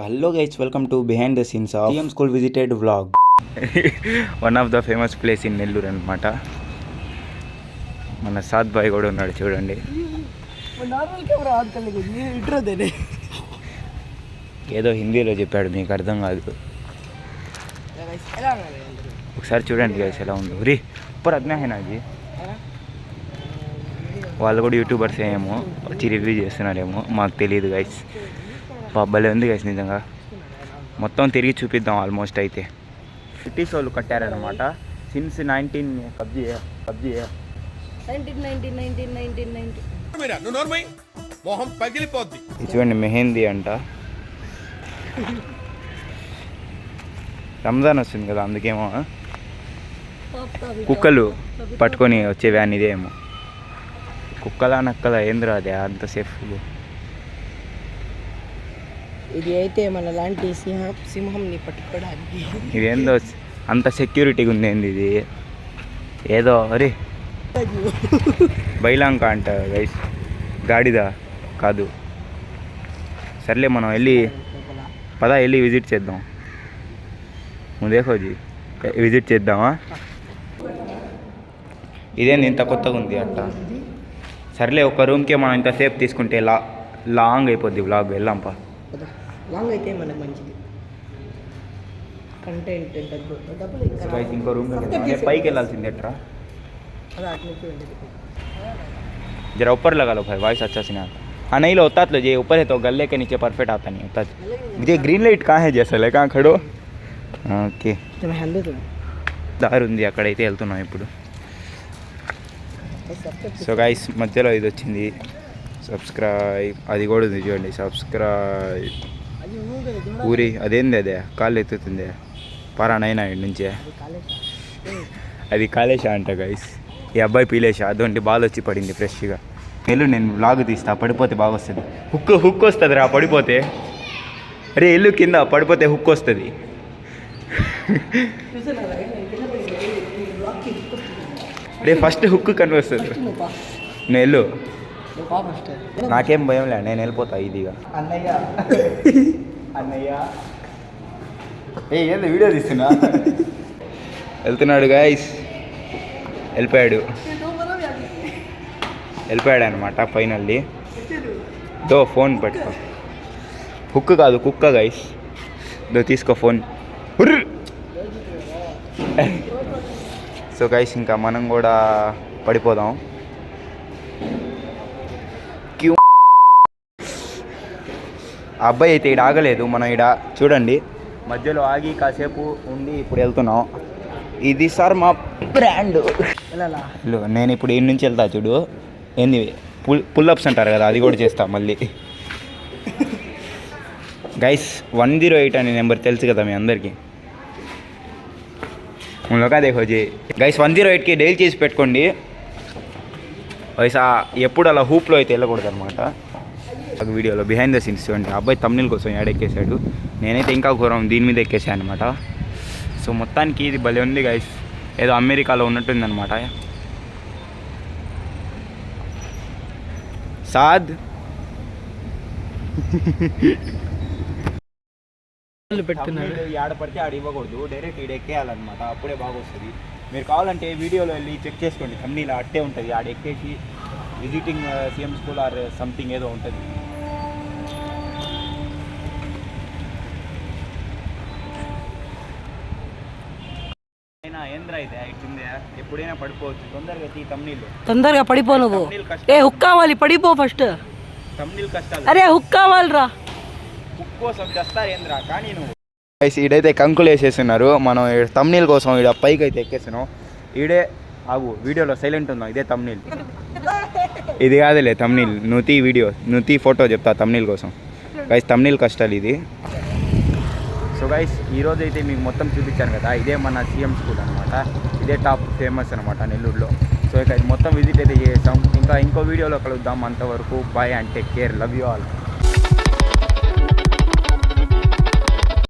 Hello guys, welcome to behind the scenes of CM School Visited vlog. One of the famous place in Nellore అనమాట. మన Saad bye కూడా ఉన్నాడు చూడండి. ఏదో హిందీలో చెప్పాడు, మీకు అర్థం కాదు. ఒకసారి చూడండి గైస్ ఎలా ఉందో. రీ ఉప్పర్ అజ్ఞా హేనాజీ వాళ్ళు కూడా యూట్యూబర్స్ ఏమో వచ్చి రివ్యూ చేస్తున్నారేమో మాకు తెలియదు గైస్. భలే ఉంది గైస్ నిజంగా. మొత్తం తిరిగి చూపిద్దాం. ఆల్మోస్ట్ అయితే బ్రిటిష్ వాళ్ళు కట్టారనమాట. సిన్స్ 19 చూడండి మెహందీ అంట. రంజాన్ వస్తుంది కదా, అందుకేమో కుక్కలు పట్టుకొని వచ్చే వ్యాన్ ఇదేమో. కుక్కలా నక్కలా ఏంద్రా అదే అంత సేఫ్. ఇది అయితే మన లాంటి సింహంని పట్టుకోవడానికి. ఇదేందో అంత సెక్యూరిటీగా ఉంది ఏంది ఇది. ఏదో అరే బైలాంక అంట గైస్, గాడిదా కాదు. సర్లే మనం వెళ్ళి వెళ్ళి విజిట్ చేద్దాం. ముందేకోజీ విజిట్ చేద్దామా. ఇదేంది ఇంత కొత్తగా ఉంది అంట. సర్లే ఒక రూమ్కే మనం ఇంతసేపు తీసుకుంటే లాంగ్ అయిపోద్ది వ్లాగ్. వెళ్ళాంపా. లాంగ్ అయితే మనకు మంచిది కంటెంట్. ఇంకో రూమ్ పైకి వెళ్ళాల్సింది ఎట్రా. जरा ऊपर लगा लो भाई, वॉइस अच्छा से नहीं आता. हाँ नहीं लो होता तो ये ऊपर है तो गले के नीचे परफेक्ट आता नहीं होता. मुझे ग्रीन लाइट कहाँ है जैसा लगा, कहाँ खड़ो. ఓకే దారి ఉంది అక్కడైతే వెళ్తున్నాం ఇప్పుడు. సో గైస్ మధ్యలో ఇది వచ్చింది సబ్స్క్రైబ్, అది కూడా ఉంది చూడండి సబ్స్క్రైబ్. ఊరి అదేంది అదే కాళ్ళు ఎత్తుతుంది పరానైనా ఇటు నుంచే. అది కాలేషా అంట గైస్. ఈ అబ్బాయి పీలేషా అదొంటి బాల్ వచ్చి పడింది ఫ్రెష్గా. ఎల్లు నేను వ్లాగ్ తీస్తా, పడిపోతే బాగా వస్తుంది. హుక్ వస్తుంది రా పడిపోతే. అరే ఎల్లు కింద పడిపోతే హుక్ వస్తుంది. అరే ఫస్ట్ హుక్ కనిపిస్తుంది. నేను వెళ్ళు, నాకేం భయం లే, నేను వెళ్ళిపోతా ఇదిగా. అన్నయ్య ఏంది వీడియో తీస్తున్నా. వెళ్తున్నాడు గాయస్, వెళ్ళిపోయాడు అనమాట ఫైనల్లీ. దో ఫోన్ పెట్టుకో. హుక్ కాదు కుక్క గైస్. దో తీసుకో ఫోన్. సో గైస్ ఇంకా మనం కూడా పడిపోదాం. క్యూ ఆ అబ్బాయి అయితే ఇక్కడ ఆగలేదు. మనం ఇక్కడ చూడండి మధ్యలో ఆగి కాసేపు ఉండి ఇప్పుడు వెళ్తున్నాం. ఇది సార్ మా బ్రాండ్. నేను ఇప్పుడు ఈ నుంచి వెళ్తా చూడు. ఏంది పుల్అప్స్ అంటారు కదా, అది కూడా చేస్తా మళ్ళీ. గైస్ 108 అనే నెంబర్ తెలుసు కదా మీ అందరికీ. లోకా దేఖోజీ గైస్ 108కి డైల్ చేసి పెట్టుకోండి. వైసా ఎప్పుడు అలా హూప్లో అయితే వెళ్ళకూడదు అనమాట. వీడియోలో బిహైండ్ ద సీన్స్ చూడండి. అబ్బాయి తమ్నీల్ కోసం ఎక్కేసాడు. నేనైతే ఇంకా ఘోరం దీని మీద ఎక్కేసాను అనమాట. సో మొత్తానికి ఇది భలే ఉంది గైస్, ఏదో అమెరికాలో ఉన్నట్టుంది అనమాట. సాద్ ఆడ పడితే ఆడ ఇవ్వకూడదు, డైరెక్ట్ ఈడ ఎక్కేయాలన్నమాట. అప్పుడే బాగా వస్తుంది. మీరు కావాలంటే వీడియోలో వెళ్ళి చెక్ చేసుకోండి. తమ్నీల్ అట్టే ఉంటుంది. ఆడ ఎక్కేసి visiting CM school or something ఏదో ఉంటుంది. ఏంద్రా అయితే ఇట్టుందే, ఎప్పుడైనా పడిపోవచ్చు. తొందరగా తీ తమ్నీల్. తొందరగా పడిపో నువ్వు. ఏ హుక్ కావాలి, పడిపో ఫస్ట్. తమ్నీల్ కష్టాలు. అరే హుక్ కావాలిరా. హుక్ కోసం చేస్తారు ఏంద్రా కానీ నువ్వు. ఈడైతే కంకులు వేసేస్తున్నారు. మనం తమ్నీల్ కోసం ఈడ పైకి అయితే ఎక్కేస్తున్నాం. ఈడే ఆగు, వీడియోలో సైలెంట్ ఉందాం. ఇదే తమ్నీల్. ఇది కాదులే తమ్నీల్. నువ్వు తీ ఫోటో చెప్తా తమ్నీల్ కోసం. గైస్ తమ్నీల్ కష్టాలు ఇది. సో గైస్ ఈరోజు అయితే మీకు మొత్తం చూపించాను కదా, ఇదే మన సిఎం స్కూల్ అనమాట. ఇదే టాప్ ఫేమస్ అనమాట నెల్లూరులో. సో ఇక మొత్తం విజిట్ అయితే చేసాం. ఇంకో వీడియోలో కలుద్దాం. అంతవరకు bye and take care. Love you all.